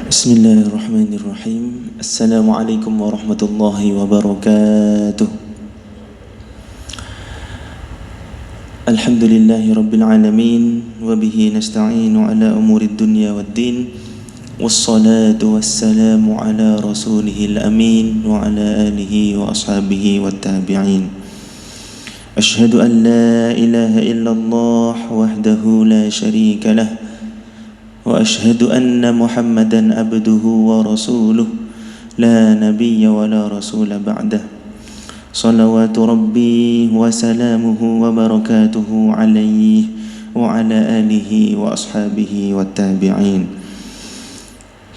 Bismillahirrahmanirrahim. Assalamualaikum warahmatullahi wabarakatuh. Alhamdulillahi rabbil alamin. Wabihi nasta'inu ala umurid dunya waddin. Wassalatu wassalamu ala rasulihil amin. Wa ala alihi wa ashabihi wa tabi'in. Ashhadu an la ilaha illallah wahdahu la sharika lah. وأشهد أن محمدا عبده ورسوله لا نبي ولا رسول بعده صلوات ربي وسلامه وبركاته عليه وعلى آله وأصحابه والتابعين.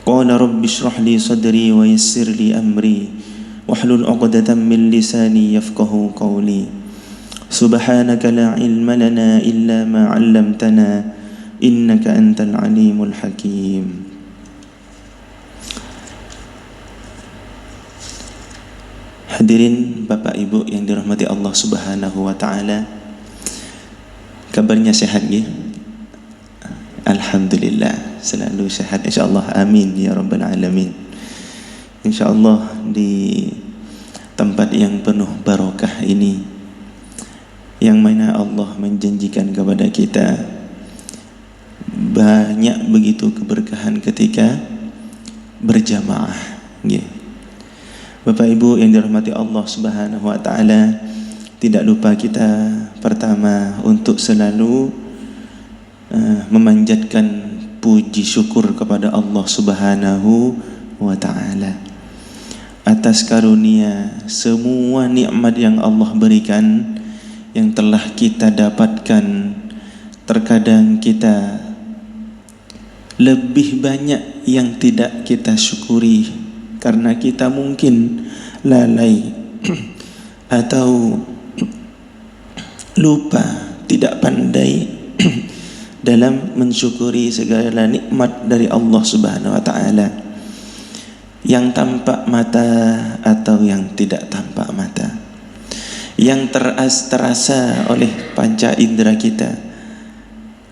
قال رب اشرح لي صدري ويسر لي أمري واحلل عقدة من لساني يفقه قولي. سبحانك لا علم لنا إلا ما علمتنا innaka antal alimul hakim. Hadirin Bapak Ibu yang dirahmati Allah Subhanahu wa taala. Kabarnya sehat nggih? Alhamdulillah, selalu sehat insyaallah. Amin ya rabbal alamin. Insyaallah di tempat yang penuh barokah ini, yang mana Allah menjanjikan kepada kita banyak begitu keberkahan ketika berjamaah. Bapak Ibu yang dirahmati Allah Subhanahu wa taala, tidak lupa kita pertama untuk selalu memanjatkan puji syukur kepada Allah Subhanahu wa taala atas karunia semua nikmat yang Allah berikan, yang telah kita dapatkan. Terkadang kita lebih banyak yang tidak kita syukuri karena kita mungkin lalai atau lupa, tidak pandai dalam mensyukuri segala nikmat dari Allah Subhanahu wa taala, yang tampak mata atau yang tidak tampak mata, yang terasa oleh panca indera kita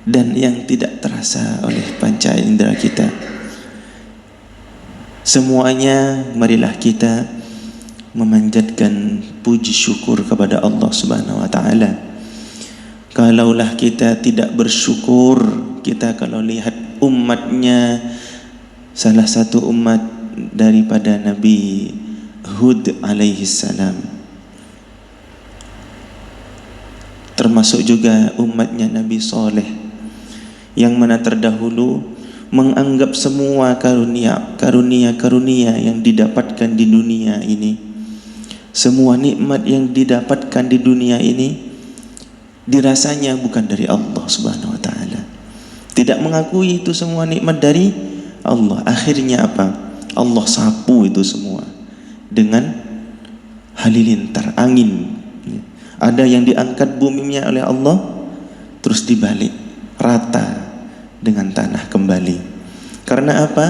dan yang tidak terasa oleh panca indera kita. Semuanya marilah kita memanjatkan puji syukur kepada Allah Subhanahu wa taala. Kalaulah kita tidak bersyukur, kita kalau lihat umatnya, salah satu umat daripada Nabi Hud alaihi salam, termasuk juga umatnya Nabi Saleh, yang mana terdahulu menganggap semua karunia yang didapatkan di dunia ini, semua nikmat yang didapatkan di dunia ini dirasanya bukan dari Allah Subhanahu wa taala. Tidak mengakui itu semua nikmat dari Allah. Akhirnya apa? Allah sapu itu semua dengan halilintar angin. Ada yang diangkat buminya oleh Allah terus dibalik rata dengan tanah kembali. Karena apa?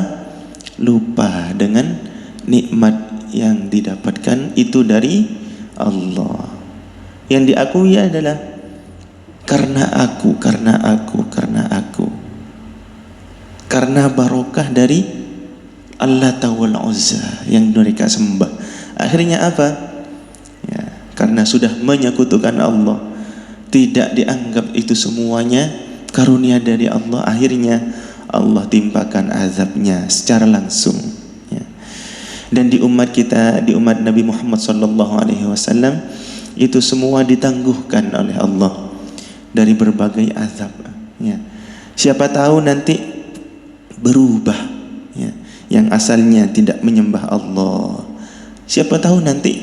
Lupa dengan nikmat yang didapatkan itu dari Allah. Yang diakui adalah karena aku. Karena barokah dari Allata wal Uzza yang mereka sembah. Akhirnya apa? Ya, karena sudah menyekutukan Allah, tidak dianggap itu semuanya karunia dari Allah, akhirnya Allah timpakan azabnya secara langsung. Ya. Dan di umat kita, di umat Nabi Muhammad SAW, itu semua ditangguhkan oleh Allah dari berbagai azab. Ya. Siapa tahu nanti berubah, ya. Yang asalnya tidak menyembah Allah, siapa tahu nanti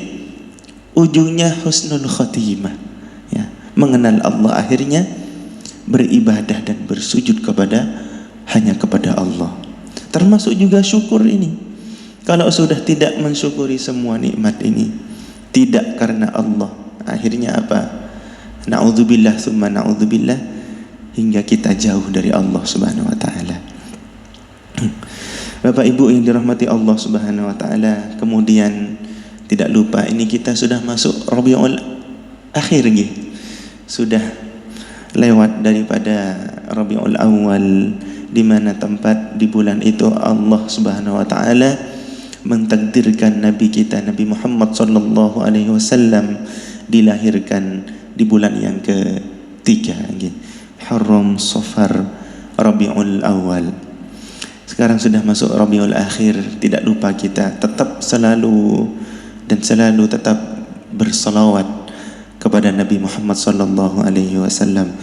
ujungnya husnul khotimah, ya. Mengenal Allah, akhirnya beribadah dan bersujud hanya kepada Allah. Termasuk juga syukur ini. Kalau sudah tidak mensyukuri semua nikmat ini, tidak karena Allah, akhirnya apa? Na'udzubillah summa na'udzubillah, hingga kita jauh dari Allah Subhanahu wa taala. Bapak Ibu yang dirahmati Allah Subhanahu wa taala, kemudian tidak lupa ini kita sudah masuk Rabiul Akhir nggih. Sudah lewat daripada Rabiul Awal, di mana tempat di bulan itu Allah Subhanahu wa taala mentakdirkan Nabi kita Nabi Muhammad sallallahu alaihi wasallam dilahirkan di bulan yang ketiga, Haram, Safar, Rabiul Awal. Sekarang sudah masuk Rabiul Akhir, tidak lupa kita tetap selalu tetap bersalawat kepada Nabi Muhammad sallallahu alaihi wasallam.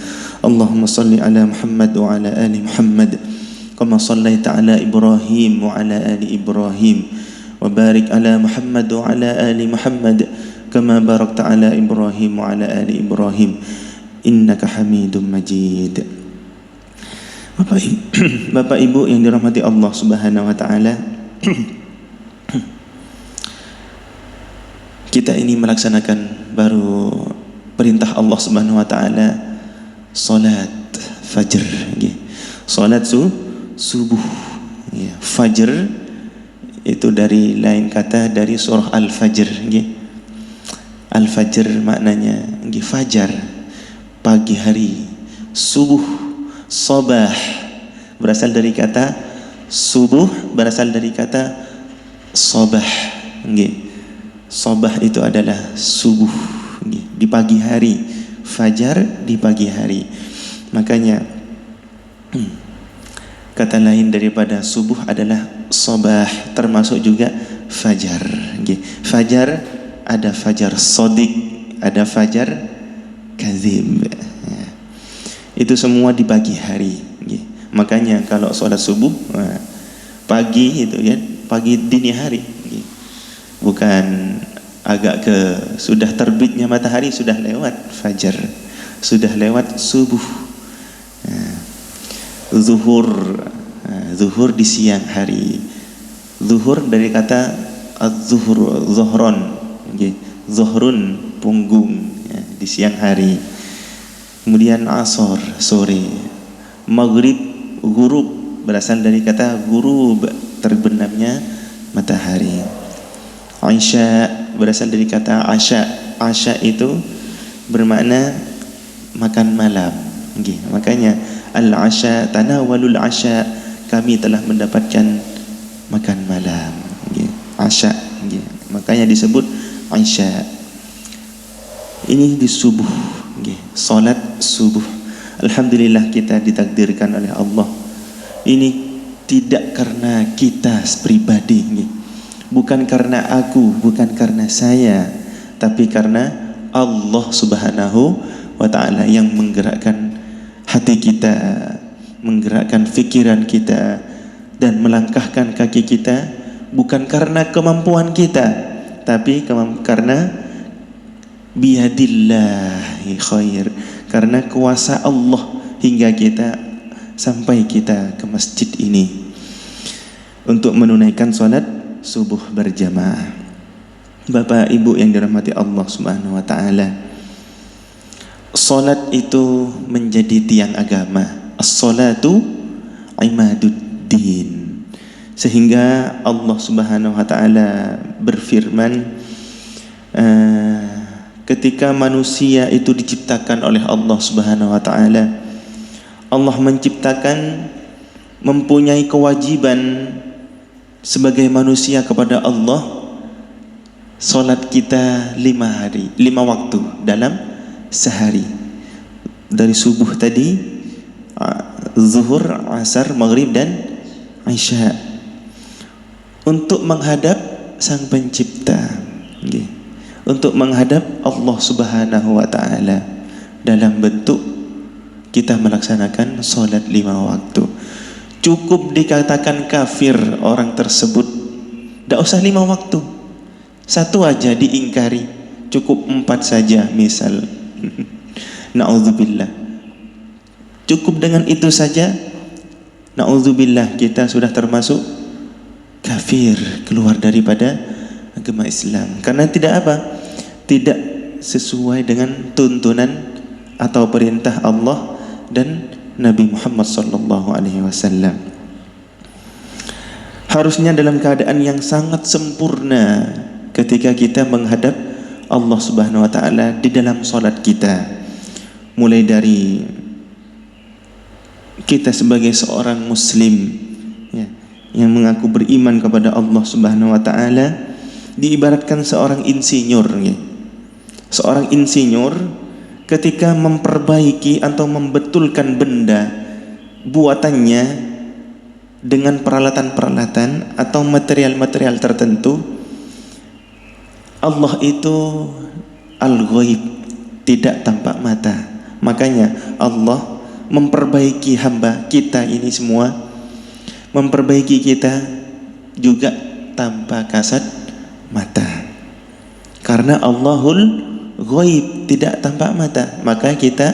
Allahumma salli ala Muhammad wa ala ali Muhammad kama sallaita ala Ibrahim wa ala ali Ibrahim wa barik ala Muhammad wa ala ali Muhammad kama barakta ala Ibrahim wa ala ali Ibrahim innaka Hamidum Majid. Bapak Ibu yang dirahmati Allah Subhanahu wa taala, kita ini melaksanakan baru perintah Allah Subhanahu wa taala salat fajr, salat subuh. Fajr itu dari lain kata dari surah Al-Fajr. Al-Fajr maknanya fajar, pagi hari. Subuh, sabah berasal dari kata subuh, berasal dari kata sabah. Sabah itu adalah subuh, di pagi hari. Fajar di pagi hari. Makanya kata lain daripada subuh adalah sabah, termasuk juga fajar. Fajar ada fajar shadiq, ada fajar kadzib. Itu semua di pagi hari. Makanya kalau sholat subuh pagi itu pagi dini hari. Bukan agak ke sudah terbitnya matahari, sudah lewat fajar, sudah lewat subuh. Zuhur di siang hari. Zuhur dari kata az-zuhur, zuhron, zuhrun punggung, di siang hari. Kemudian asar, sore. Maghrib, ghurub, berasal dari kata ghurub, terbenamnya matahari. Isya berasal dari kata asya. Asya itu bermakna makan malam. Makanya al-asya, tanawalul asya, kami telah mendapatkan makan malam. Asya, makanya disebut isya. Ini di subuh, salat subuh. Alhamdulillah kita ditakdirkan oleh Allah. Ini tidak karena kita pribadi, bukan karena aku, bukan karena saya, tapi karena Allah Subhanahu wa ta'ala yang menggerakkan hati kita, menggerakkan fikiran kita, dan melangkahkan kaki kita, bukan karena kemampuan kita, tapi karena biyadillahi khair, karena kuasa Allah hingga kita sampai kita ke masjid ini untuk menunaikan salat subuh berjamaah. Bapak Ibu yang dirahmati Allah Subhanahu wa taala, salat itu menjadi tiang agama. As-salatu imaduddin. Sehingga Allah Subhanahu wa taala berfirman, ketika manusia itu diciptakan oleh Allah Subhanahu wa taala, Allah menciptakan mempunyai kewajiban sebagai manusia kepada Allah. Salat kita 5 waktu dalam sehari. Dari subuh tadi, zuhur, asar, maghrib dan isya, untuk menghadap Sang Pencipta, untuk menghadap Allah Subhanahu wa taala, dalam bentuk kita melaksanakan salat 5 waktu. Cukup dikatakan kafir orang tersebut, tidak usah 5 waktu, 1 aja diingkari, cukup 4 saja misal. Na'udzubillah. Cukup dengan itu saja, na'udzubillah, kita sudah termasuk kafir, keluar daripada agama Islam. Karena tidak sesuai dengan tuntunan atau perintah Allah dan Nabi Muhammad sallallahu alaihi wasallam. Harusnya dalam keadaan yang sangat sempurna ketika kita menghadap Allah Subhanahu wa taala di dalam salat kita. Mulai dari kita sebagai seorang muslim, ya, yang mengaku beriman kepada Allah Subhanahu wa taala, diibaratkan seorang insinyur, ya. Seorang insinyur ketika memperbaiki atau membetulkan benda buatannya dengan peralatan-peralatan atau material-material tertentu, Allah itu al-ghaib, tidak tampak mata. Makanya Allah memperbaiki hamba kita ini semua, memperbaiki kita juga tanpa kasat mata. Karena Allahul ghaib, tidak tampak mata, maka kita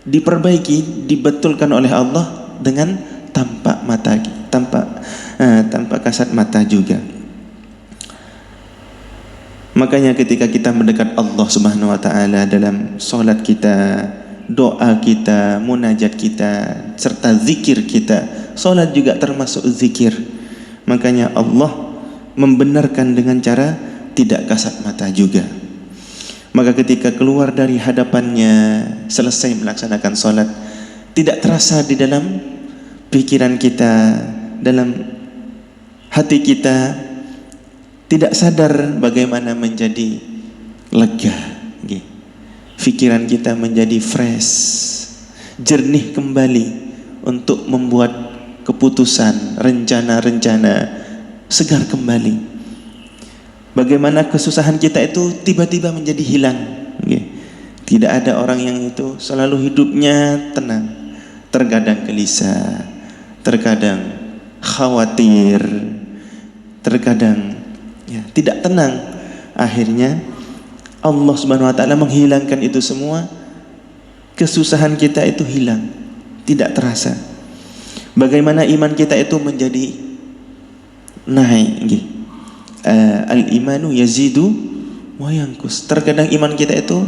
diperbaiki, dibetulkan oleh Allah dengan tanpa mata, tanpa kasat mata juga. Makanya ketika kita mendekat Allah Subhanahu wa taala dalam salat kita, doa kita, munajat kita, serta zikir kita, salat juga termasuk zikir. Makanya Allah membenarkan dengan cara tidak kasat mata juga. Maka ketika keluar dari hadapannya, selesai melaksanakan salat, tidak terasa di dalam pikiran kita, dalam hati kita, tidak sadar bagaimana menjadi lega. Pikiran kita menjadi fresh, jernih kembali untuk membuat keputusan, rencana-rencana, segar kembali. Bagaimana kesusahan kita itu tiba-tiba menjadi hilang. Tidak ada orang yang itu selalu hidupnya tenang. Terkadang gelisah, terkadang khawatir, terkadang tidak tenang. Akhirnya Allah Subhanahu wa taala menghilangkan itu semua. Kesusahan kita itu hilang, tidak terasa. Bagaimana iman kita itu menjadi naik. Al-imanu yazidu wa yanqus. Terkadang iman kita itu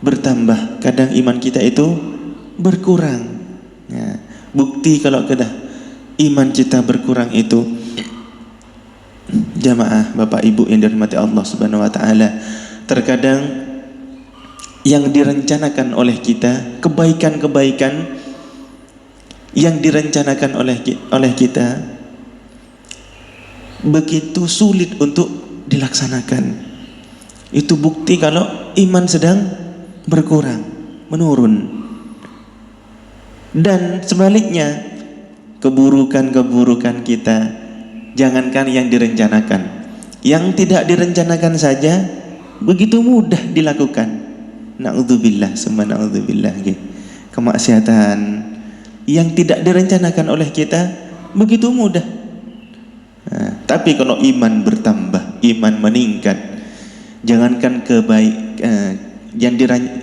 bertambah, kadang iman kita itu berkurang. Ya, bukti kalau kedah iman kita berkurang itu, jamaah Bapak Ibu yang dirahmati Allah Subhanahu wa taala, terkadang yang direncanakan oleh kita, kebaikan-kebaikan yang direncanakan oleh kita begitu sulit untuk dilaksanakan. Itu bukti kalau iman sedang berkurang, menurun. Dan sebaliknya, keburukan-keburukan kita, jangankan yang direncanakan, yang tidak direncanakan saja begitu mudah dilakukan. Na'udzubillah, summa na'udzubillah. Kemaksiatan yang tidak direncanakan oleh kita begitu mudah. Tapi kalau iman bertambah, iman meningkat, jangankan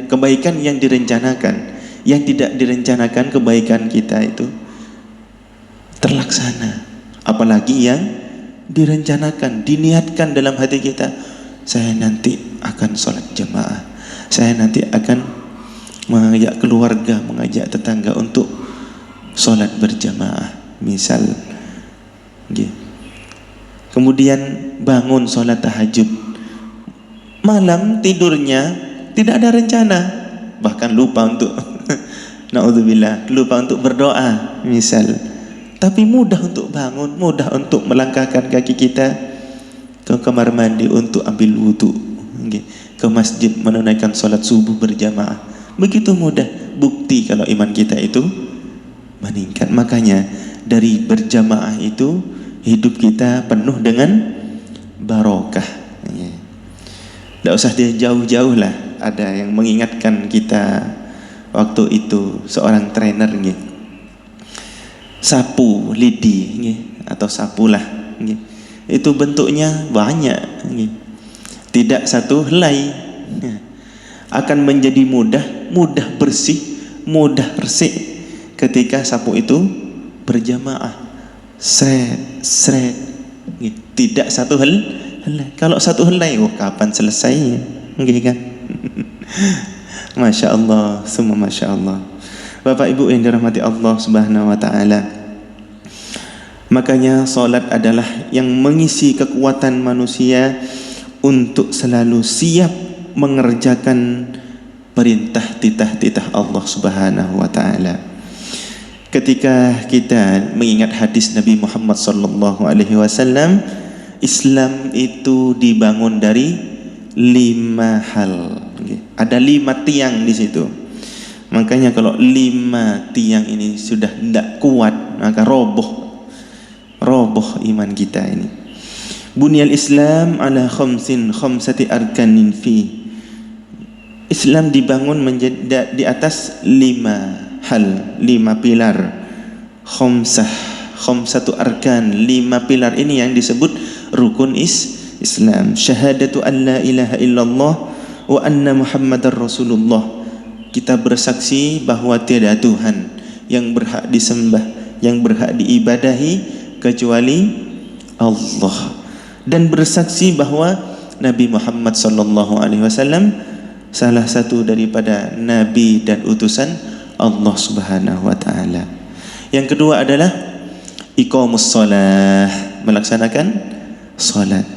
kebaikan yang direncanakan, yang tidak direncanakan kebaikan kita itu terlaksana. Apalagi yang direncanakan, diniatkan dalam hati kita, saya nanti akan sholat jamaah, saya nanti akan mengajak keluarga, mengajak tetangga untuk sholat berjamaah, misal. Kemudian bangun sholat tahajud, malam tidurnya tidak ada rencana, bahkan lupa untuk na'udzubillah, lupa untuk berdoa misal. Tapi mudah untuk bangun, mudah untuk melangkahkan kaki kita ke kamar mandi untuk ambil wudu, ke masjid menunaikan sholat subuh berjamaah. Begitu mudah. Bukti kalau iman kita itu meningkat. Makanya dari berjamaah itu hidup kita penuh dengan barokah. Tidak usah dia jauh-jauh lah. Ada yang mengingatkan kita waktu itu, seorang trainer sapu lidi atau sapu lah. Itu bentuknya banyak. Tidak satu helai. Akan menjadi mudah bersih, mudah resik ketika sapu itu berjamaah. Seret, tidak satu helai. Kalau satu helai, kapan selesainya? Kan? Masya Allah, semua Masya Allah. Bapak Ibu yang dirahmati Allah Subhanahu wa taala, makanya salat adalah yang mengisi kekuatan manusia untuk selalu siap mengerjakan perintah titah-titah Allah Subhanahu wa taala. ketika kita mengingat hadis Nabi Muhammad sallallahu alaihi wasallam, Islam itu dibangun dari 5 hal. Ada 5 tiang di situ. Makanya kalau 5 tiang ini sudah tidak kuat, maka roboh iman kita ini. Bunyal Islam ala khamsati arkanin fi. Islam dibangun menjadi di atas 5 hal, 5 pilar. Khamsatu arkan, 5 pilar ini yang disebut rukun Islam. Syahadatu an la ilaha illallah wa anna Muhammadar Rasulullah. Kita bersaksi bahwa tiada Tuhan yang berhak disembah, yang berhak diibadahi kecuali Allah, dan bersaksi bahwa Nabi Muhammad sallallahu alaihi wasallam salah satu daripada nabi dan utusan Allah Subhanahu wa taala. Yang kedua adalah iqamus shalah, melaksanakan salat.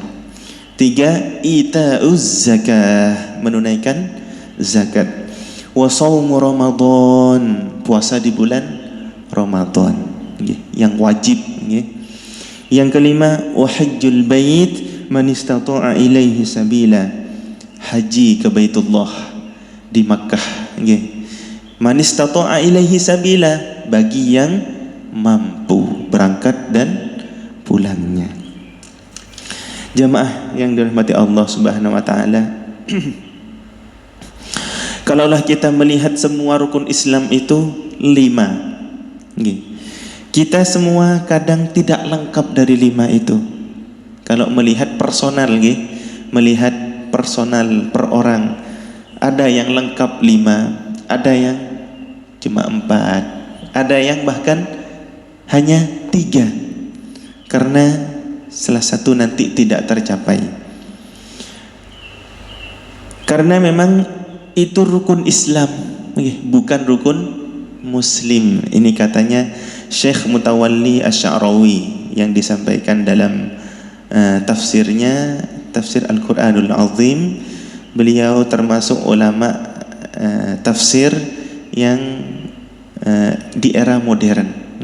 3, ita'uz zakah, menunaikan zakat. Wa shaumu Ramadan, puasa di bulan Ramadan yang wajib. Yang kelima, wa hajjul bait man istata'a ilaihi sabila, haji ke Baitullah di Makkah. Man istata'a ilaihi sabila, bagi yang mampu berangkat dan pulangnya. Jamaah yang dirahmati Allah Subhanahu wa taala, kalaulah kita melihat semua rukun Islam itu 5, kita semua kadang tidak lengkap dari 5 itu. Kalau melihat personal, melihat personal per orang, ada yang lengkap 5, ada yang cuma 4, ada yang bahkan hanya 3, karena salah satu nanti tidak tercapai. Karena memang itu rukun Islam, bukan rukun Muslim. Ini katanya Syekh Mutawalli Asy-Sya'rawi yang disampaikan dalam tafsirnya, tafsir Al-Quranul Azim. Beliau termasuk ulama tafsir yang di era modern,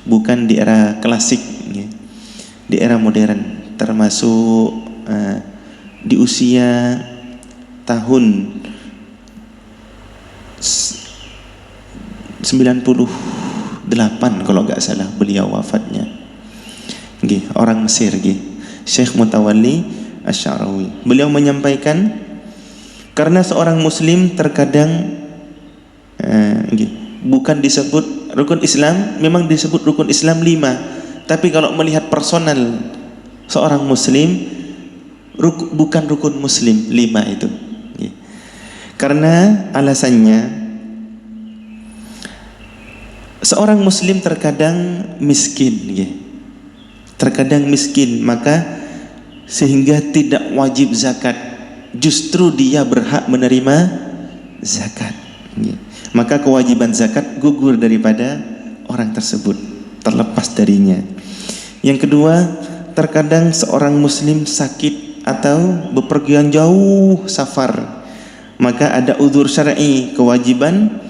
bukan di era klasik, di era modern, termasuk di usia tahun 98 kalau nggak salah beliau wafatnya. Orang Mesir, Syekh Mutawalli Asy-Sya'rawi. Beliau menyampaikan, karena seorang muslim terkadang bukan disebut rukun Islam, memang disebut rukun Islam 5, tapi kalau melihat personal seorang muslim, bukan rukun Muslim 5 itu. Karena alasannya, seorang muslim terkadang miskin, terkadang miskin, maka sehingga tidak wajib zakat, justru dia berhak menerima zakat. Maka kewajiban zakat gugur daripada orang tersebut, terlepas darinya. Yang kedua, terkadang seorang muslim sakit atau bepergian jauh safar, maka ada udzur syar'i, kewajiban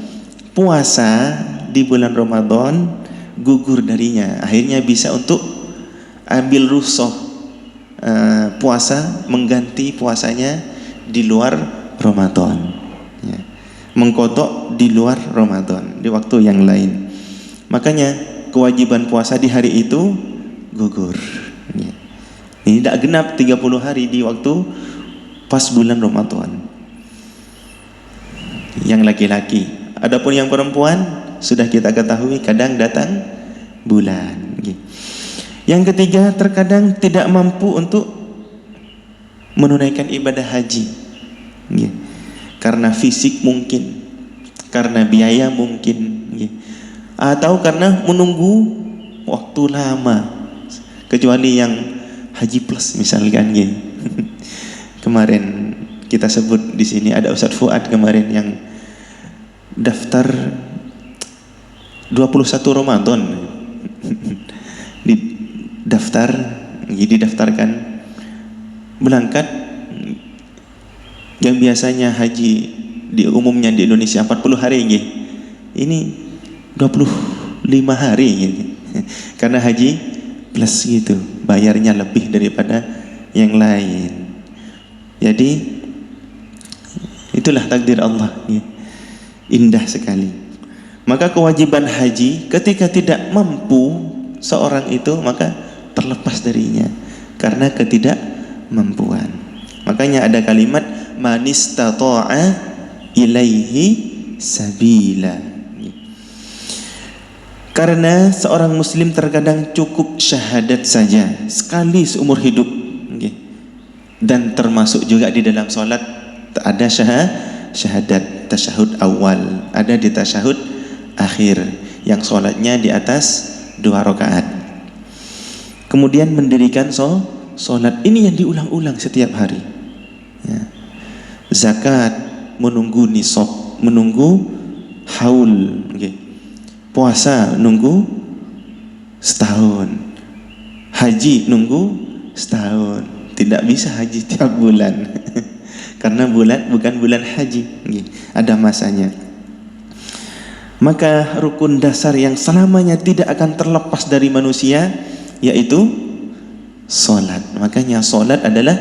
puasa di bulan Ramadan gugur darinya, akhirnya bisa untuk ambil rukhsah puasa, mengganti puasanya di luar Ramadan, mengkodok di luar Ramadan di waktu yang lain. Makanya kewajiban puasa di hari itu gugur. Ini tidak genap 30 hari di waktu pas bulan Ramadan. Yang laki-laki. Adapun yang perempuan, sudah kita ketahui kadang datang bulan. Yang ketiga, terkadang tidak mampu untuk menunaikan ibadah haji, karena fisik mungkin, karena biaya mungkin, atau karena menunggu waktu lama, kecuali yang haji plus misalkan. Kemarin kita sebut di sini ada Ustadz Fuad kemarin yang daftar 21 Ramadan didaftarkan berangkat, yang biasanya haji di umumnya di Indonesia 40 hari, ini 21 5 hari gitu. Karena haji plus gitu, bayarnya lebih daripada yang lain. Jadi itulah takdir Allah ya. Indah sekali. Maka kewajiban haji ketika tidak mampu seorang itu, maka terlepas darinya karena ketidakmampuan. Makanya ada kalimat manistata'a ilaihi sabila. Karena seorang muslim terkadang cukup syahadat saja sekali seumur hidup, dan termasuk juga di dalam solat ada syahadat tasyahud awal, ada di tasyahud akhir yang solatnya di atas 2 rakaat. Kemudian mendirikan solat, ini yang diulang-ulang setiap hari ya. Zakat menunggu nisab, menunggu haul, puasa nunggu setahun, haji nunggu setahun. Tidak bisa haji tiap bulan karena bukan bulan haji, ada masanya. Maka rukun dasar yang selamanya tidak akan terlepas dari manusia yaitu solat. Makanya solat adalah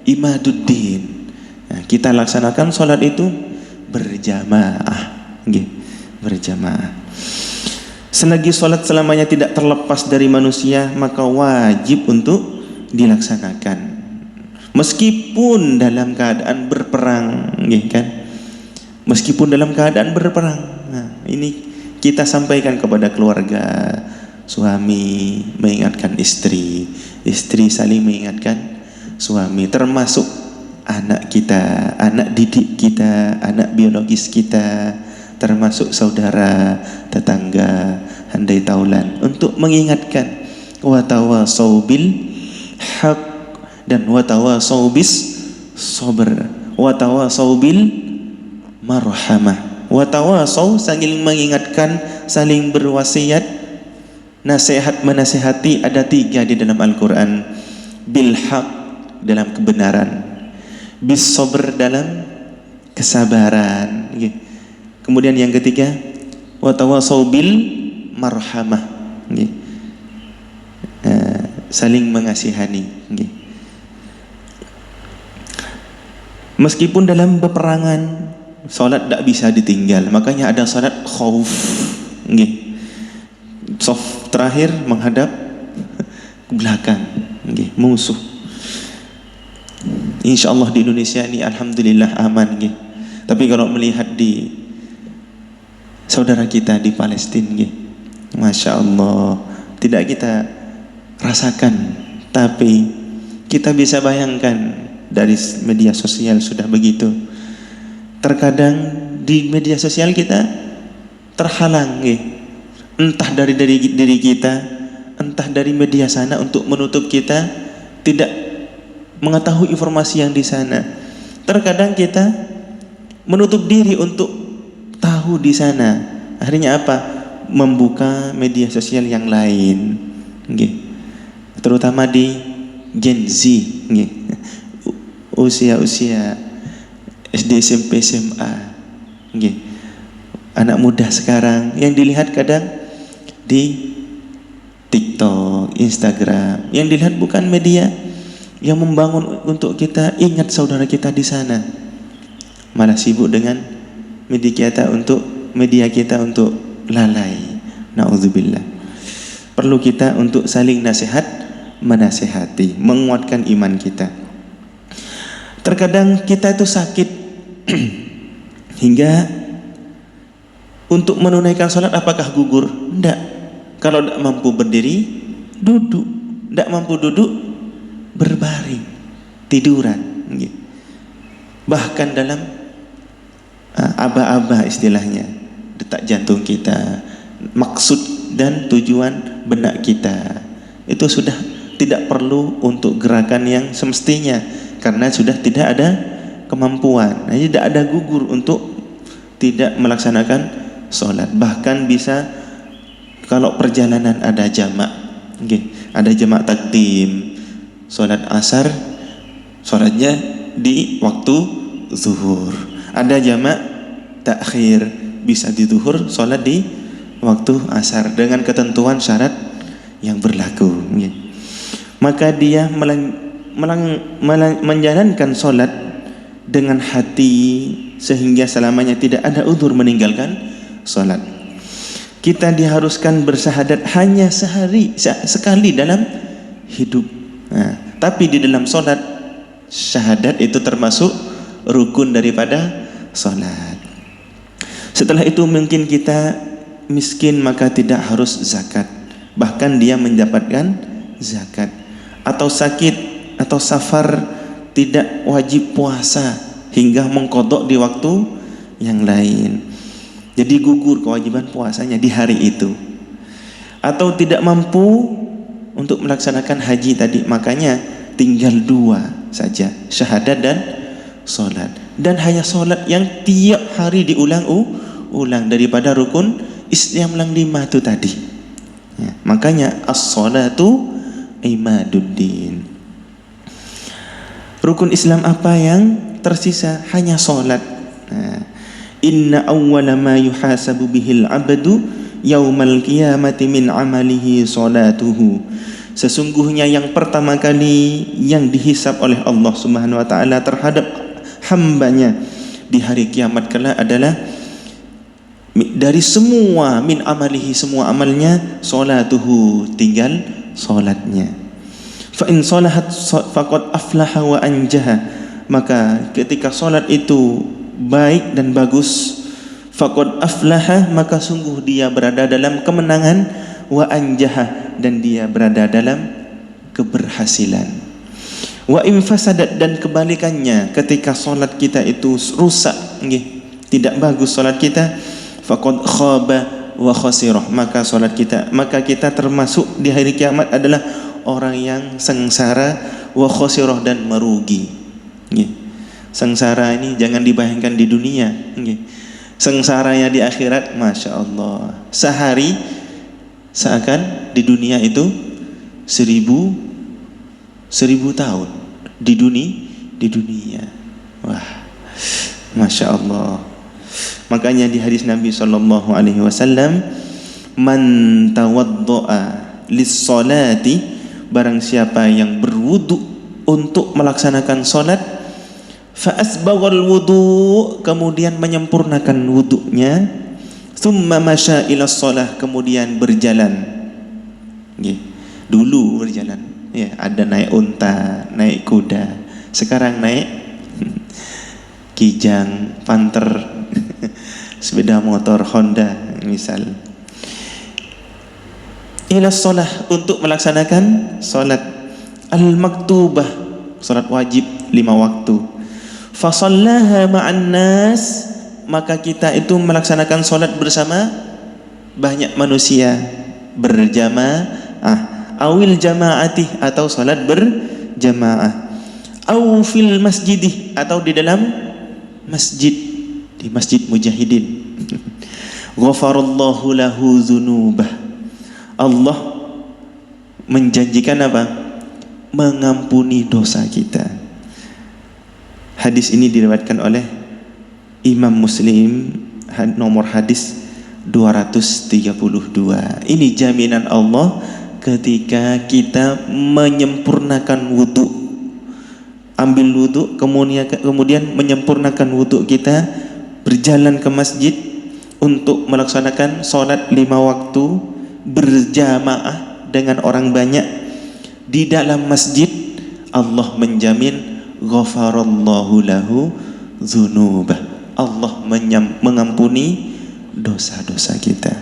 imaduddin. Nah, kita laksanakan solat itu berjamaah, berjamaah. Selagi solat selamanya tidak terlepas dari manusia, maka wajib untuk dilaksanakan meskipun dalam keadaan berperang, kan? Meskipun dalam keadaan berperang. Nah, ini kita sampaikan kepada keluarga, suami mengingatkan istri, istri saling mengingatkan suami, termasuk anak kita, anak didik kita, anak biologis kita, termasuk saudara, tetangga, handai taulan, untuk mengingatkan wa tawasau bil haq dan wa tawasau bis sabr wa tawasau bil marhamah. Wa tawasau saling mengingatkan, saling berwasiat, nasihat menasihati ada 3 di dalam Al-Quran. Bil haq dalam kebenaran, bis sabr dalam kesabaran. Kemudian yang ketiga wa tawasau bil marhamah, saling mengasihani. Meskipun dalam peperangan, salat tidak bisa ditinggal. Makanya ada salat khauf, saf terakhir menghadap ke belakang, musuh. Insyaallah di Indonesia ini alhamdulillah aman, tapi kalau melihat di saudara kita di Palestina, Masya Allah, tidak kita rasakan, tapi kita bisa bayangkan dari media sosial sudah begitu. Terkadang di media sosial kita terhalang, entah dari diri kita, entah dari media sana, untuk menutup kita tidak mengetahui informasi yang di sana. Terkadang kita menutup diri untuk tahu di sana. Akhirnya apa? Membuka media sosial yang lain, terutama di Gen Z, usia-usia SD, SMP, SMA, anak muda sekarang yang dilihat kadang di TikTok, Instagram, yang dilihat bukan media yang membangun untuk kita ingat saudara kita di sana, malah sibuk dengan media kita untuk lalai. Na'udzubillah. Perlu kita untuk saling menasihati, menguatkan iman kita. Terkadang kita itu sakit hingga untuk menunaikan sholat apakah gugur? Tidak. Kalau tidak mampu berdiri, duduk. Tidak mampu duduk, berbaring, tiduran. Bahkan dalam aba-aba istilahnya, detak jantung kita, maksud dan tujuan benak kita, itu sudah tidak perlu untuk gerakan yang semestinya, karena sudah tidak ada kemampuan. Jadi tidak ada gugur untuk tidak melaksanakan sholat. Bahkan bisa kalau perjalanan ada jamak, ada jamak takdim, sholat asar, sholatnya di waktu zuhur. Ada jamak takhir, bisa di zuhur, sholat di waktu asar dengan ketentuan syarat yang berlaku. Maka dia menjalankan solat dengan hati sehingga selamanya tidak ada udzur meninggalkan solat. Kita diharuskan bersyahadat hanya sekali dalam hidup. Tapi di dalam solat, syahadat itu termasuk rukun daripada solat. Setelah itu mungkin kita miskin maka tidak harus zakat, bahkan dia mendapatkan zakat. Atau sakit atau safar tidak wajib puasa hingga mengqadha di waktu yang lain. Jadi gugur kewajiban puasanya di hari itu. Atau tidak mampu untuk melaksanakan haji tadi, makanya tinggal 2 saja, syahadat dan solat. Dan hanya solat yang tiap hari diulang daripada rukun Islam yang 5 itu tadi. Makanya as-salatu imaduddin. Rukun Islam apa yang tersisa? Hanya solat. Inna awwala ma yuhasabu bihil abdu yaumal qiyamati min amalihi salatuhu. Sesungguhnya yang pertama kali yang dihisab oleh Allah Subhanahu wa taala terhadap hambanya di hari kiamat kelak adalah dari semua min amalihi, semua amalnya, salatuhu, tinggal solatnya. Fa in salahat faqad aflaha wa anjaha. Maka ketika solat itu baik dan bagus, faqad aflaha, maka sungguh dia berada dalam kemenangan, wa anjaha, dan dia berada dalam keberhasilan. Wa in fasadat, dan kebalikannya, ketika solat kita itu rusak, tidak bagus solat kita, faqad khaba wa khasirah, maka kita termasuk di hari kiamat adalah orang yang sengsara, wa khasirah, dan merugi. Sengsara ini jangan dibayangkan di dunia. Sengsaranya di akhirat, masya Allah, sehari seakan di dunia itu 1000 tahun di dunia. Wah, masya Allah. Makanya di hadis Nabi sallallahu alaihi wasallam, man tawaddoa lis-salati, barang siapa yang berwudu untuk melaksanakan salat, fa asbaghal wudu, kemudian menyempurnakan wudunya, thumma masya ila shalah, kemudian berjalan. Dulu berjalan, ada naik unta, naik kuda, sekarang naik kijang, panter, sepeda motor Honda misal. Ila shalah, untuk melaksanakan salat al-maktubah, salat wajib 5 waktu. Fa shallaha ma'an nas, maka kita itu melaksanakan salat bersama banyak manusia, berjamaah, awil jamaati, atau salat berjamaah, aw fil masjidih, atau di dalam masjid, di masjid mujahidin. Ghafarallahu lahu dzunubah, Allah menjanjikan apa? Mengampuni dosa kita. Hadis ini diriwayatkan oleh Imam Muslim, nomor hadis 232. Ini jaminan Allah ketika kita menyempurnakan wudu. Ambil wudu, kemudian menyempurnakan wudu kita, berjalan ke masjid untuk melaksanakan sholat 5 waktu berjamaah dengan orang banyak di dalam masjid. Allah menjamin ghafarallahu lahu dzunubah, Allah mengampuni dosa-dosa kita.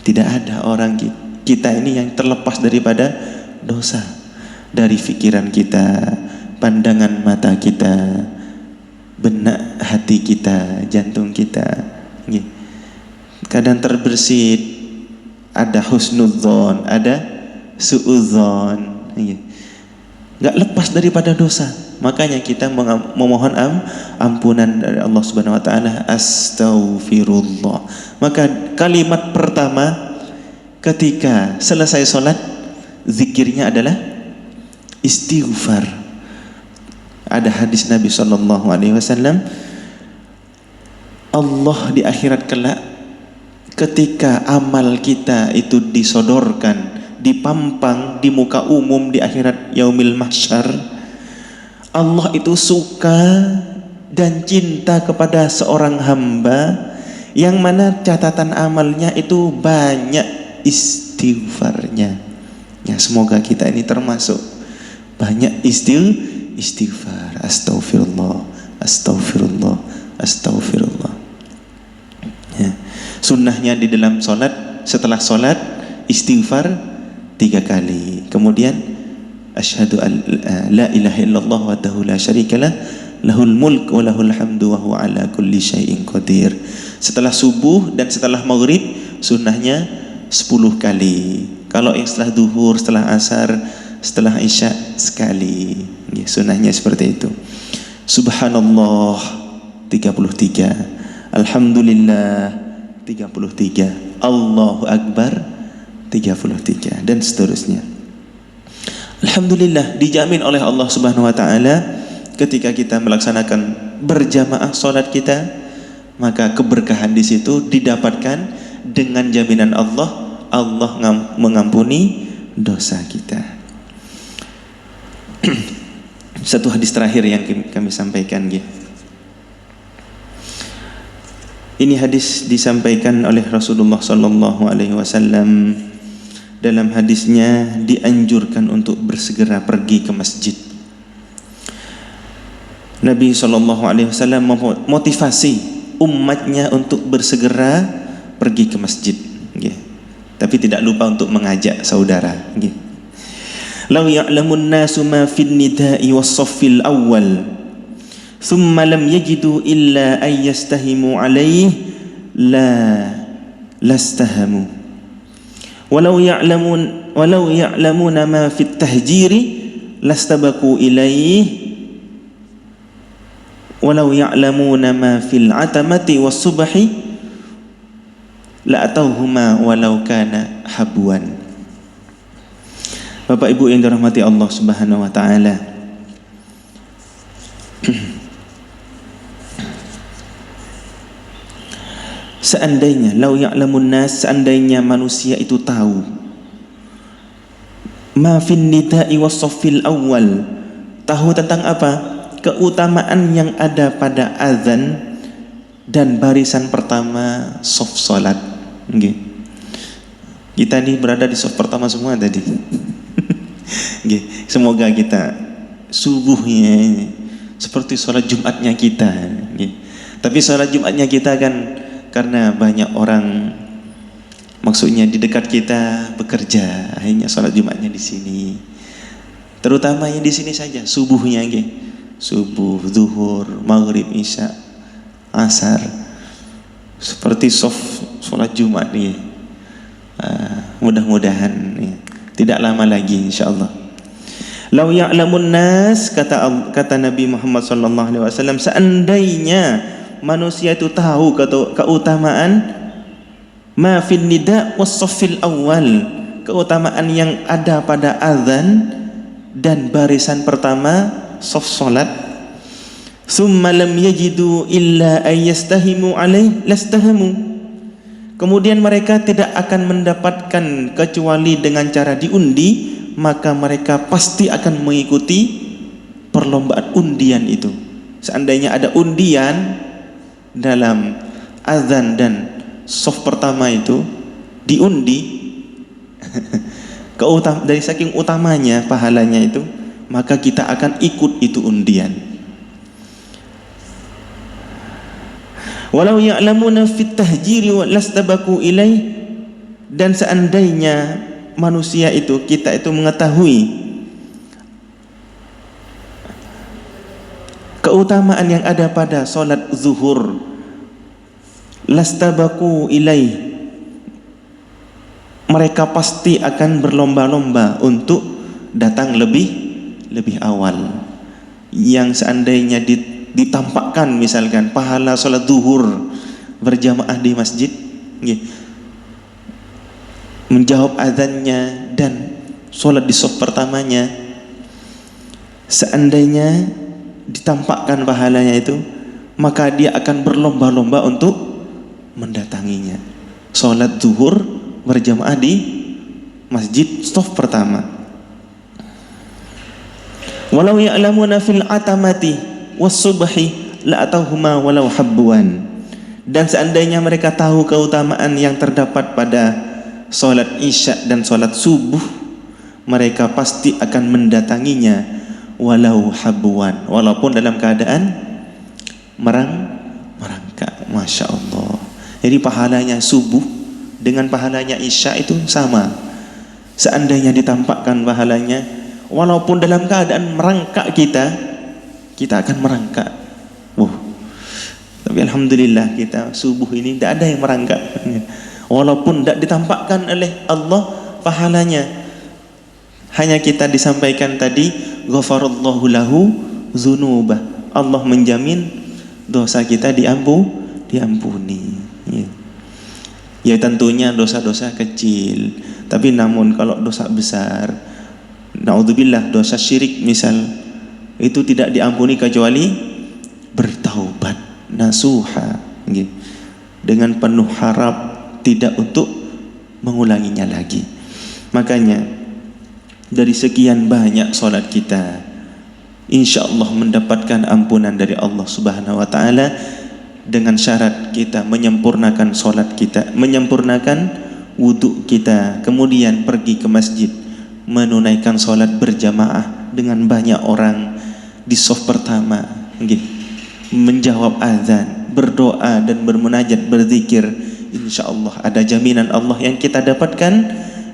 Tidak ada orang kita ini yang terlepas daripada dosa, dari pikiran kita, pandangan mata kita, benak hati kita, jantung kita. Kadang terbersit, ada husnudzon, ada suudzon, nggak lepas daripada dosa. Makanya kita memohon ampunan dari Allah Subhanahu wa taala, astaghfirullah. Maka kalimat pertama ketika selesai sholat, zikirnya adalah istighfar. Ada hadis Nabi sallallahu alaihi wasallam, Allah di akhirat kelak ketika amal kita itu disodorkan, dipampang di muka umum di akhirat yaumil mahsyar, Allah itu suka dan cinta kepada seorang hamba yang mana catatan amalnya itu banyak istighfarnya. Ya, semoga kita ini termasuk banyak istighfar. Astaghfirullah, astaghfirullah, astaghfirullah. Ya. Sunnahnya di dalam solat, setelah solat istighfar 3 kali. Kemudian asyhadu an la ilaha illallah wahdahu la syarikalah lahul mulk wa lahul hamdu wa huwa ala kulli syai'in qadir. Setelah subuh dan setelah maghrib sunnahnya 10 kali. Kalau yang setelah duhur, setelah asar, setelah isya sekali. Ya, sunnahnya seperti itu. Subhanallah 33, alhamdulillah 33, Allahu Akbar 33, dan seterusnya. Alhamdulillah dijamin oleh Allah Subhanahu wa taala ketika kita melaksanakan berjamaah salat kita, maka keberkahan di situ didapatkan dengan jaminan Allah mengampuni dosa kita. Satu hadis terakhir yang kami sampaikan, gitu. Ini hadis disampaikan oleh Rasulullah sallallahu alaihi wasallam. Dalam hadisnya dianjurkan untuk bersegera pergi ke masjid. Nabi sallallahu alaihi wasallam memotivasi umatnya untuk bersegera pergi ke masjid, gitu. Tapi tidak lupa untuk mengajak saudara, gitu. Lau ya'lamun nasu ma fin nida'i was-saffil awwal thumma lam yajidu illa ay yastahimu alaihi lastahamu walau ya'lamuna ma fit tahjiri lastabaku ilaihi walau ya'lamuna ma fil atamati was-subhi la atauhuma walau kana habwan. Bapak Ibu yang dirahmati Allah Subhanahu wa taala, seandainya lau ya'lamun nas, seandainya manusia itu tahu ma fin nida'i was-saffil awwal, tahu tentang apa? Keutamaan yang ada pada azan dan barisan pertama shaf salat. Okay. Kita ini berada di shaf pertama semua tadi. Okay. Semoga kita subuhnya seperti sholat Jumatnya kita. Okay. Tapi sholat Jumatnya kita kan karena banyak orang, maksudnya di dekat kita bekerja, akhirnya sholat Jumatnya di sini. Terutama yang di sini saja, subuhnya, okay. Subuh, zuhur, maghrib, isya, asar, seperti sholat Jumat nih. Mudah-mudahan nih, tidak lama lagi insyaallah. Lau ya'lamun nas, kata Nabi Muhammad sallallahu alaihi wasallam, seandainya manusia itu tahu keutamaan ma fin nida was-saffil awal, keutamaan yang ada pada azan dan barisan pertama shaf salat, summa lam yajidu illa ay yastahimu alaih lastahamu, kemudian mereka tidak akan mendapatkan kecuali dengan cara diundi, maka mereka pasti akan mengikuti perlombaan undian itu. Seandainya ada undian dalam azan dan shaf pertama itu diundi dari saking utamanya pahalanya itu, maka kita akan ikut itu undian. Walau ya'lamuna fit tahjiri lastabaku ilaih, dan seandainya manusia itu, kita itu mengetahui keutamaan yang ada pada solat zuhur, lastabaku ilaih, mereka pasti akan berlomba-lomba untuk datang lebih awal. Yang seandainya ditampakkan misalkan pahala solat zuhur berjamaah di masjid, menjawab azannya dan sholat di shaf pertamanya, seandainya ditampakkan pahalanya itu, maka dia akan berlomba-lomba untuk mendatanginya. sholat zuhur berjamaah di masjid shaf pertama. Walau ya'lamuna fil atamati was subhi la atauhuma walau habbuan. Dan seandainya mereka tahu keutamaan yang terdapat pada sholat isya dan sholat subuh, mereka pasti akan mendatanginya walau habbuan, walaupun dalam keadaan merangkak. Masya Allah. Jadi pahalanya subuh dengan pahalanya isya itu sama. Seandainya ditampakkan pahalanya, walaupun dalam keadaan merangkak kita akan merangkak. Tapi alhamdulillah kita subuh ini tidak ada yang merangkak. Walaupun tidak ditampakkan oleh Allah pahalanya, hanya kita disampaikan tadi, ghafarallahu lahu dzunubah. Allah menjamin dosa kita diampuni. Ya tentunya dosa-dosa kecil. Tapi namun kalau dosa besar, naudzubillah, dosa syirik misal, itu tidak diampuni kecuali bertaubat nasuha, dengan penuh harap tidak untuk mengulanginya lagi. Makanya dari sekian banyak solat kita, insya Allah mendapatkan ampunan dari Allah Subhanahu wa Ta'ala, dengan syarat kita menyempurnakan solat kita, menyempurnakan wudhu kita, kemudian pergi ke masjid menunaikan solat berjamaah dengan banyak orang di shaf pertama, menjawab azan, berdoa dan bermunajat, berzikir. Insya Allah ada jaminan Allah yang kita dapatkan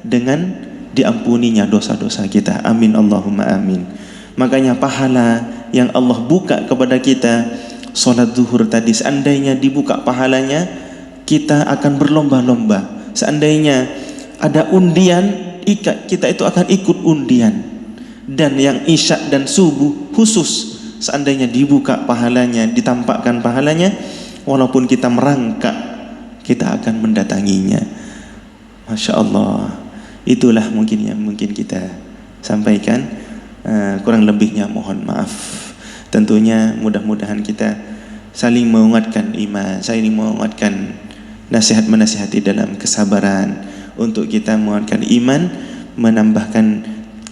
dengan diampuninya dosa-dosa kita. Amin Allahumma amin. Makanya pahala yang Allah buka kepada kita, sholat zuhur tadi, seandainya dibuka pahalanya, kita akan berlomba-lomba. Seandainya ada undian, kita itu akan ikut undian. Dan yang isya dan subuh khusus, seandainya dibuka pahalanya, ditampakkan pahalanya, walaupun kita merangkak, kita akan mendatanginya. Masya Allah. Itulah mungkin yang mungkin kita sampaikan. Kurang lebihnya mohon maaf. Tentunya mudah-mudahan kita saling menguatkan iman, saling menguatkan nasihat-menasihati dalam kesabaran, untuk kita menguatkan iman, menambahkan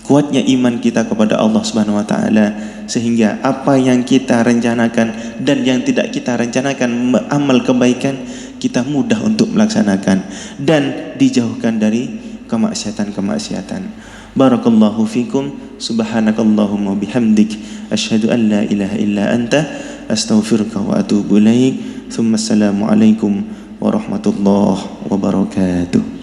kuatnya iman kita kepada Allah Subhanahu wa Ta'ala, sehingga apa yang kita rencanakan dan yang tidak kita rencanakan, amal kebaikan, kita mudah untuk melaksanakan dan dijauhkan dari kemaksiatan-kemaksiatan. Barakallahu fikum, subhanakallahumma bihamdik, asyhadu an la ilaha illa anta, astaghfiruka wa atubu ilaik. Tsumma assalamu alaikum warahmatullahi wabarakatuh.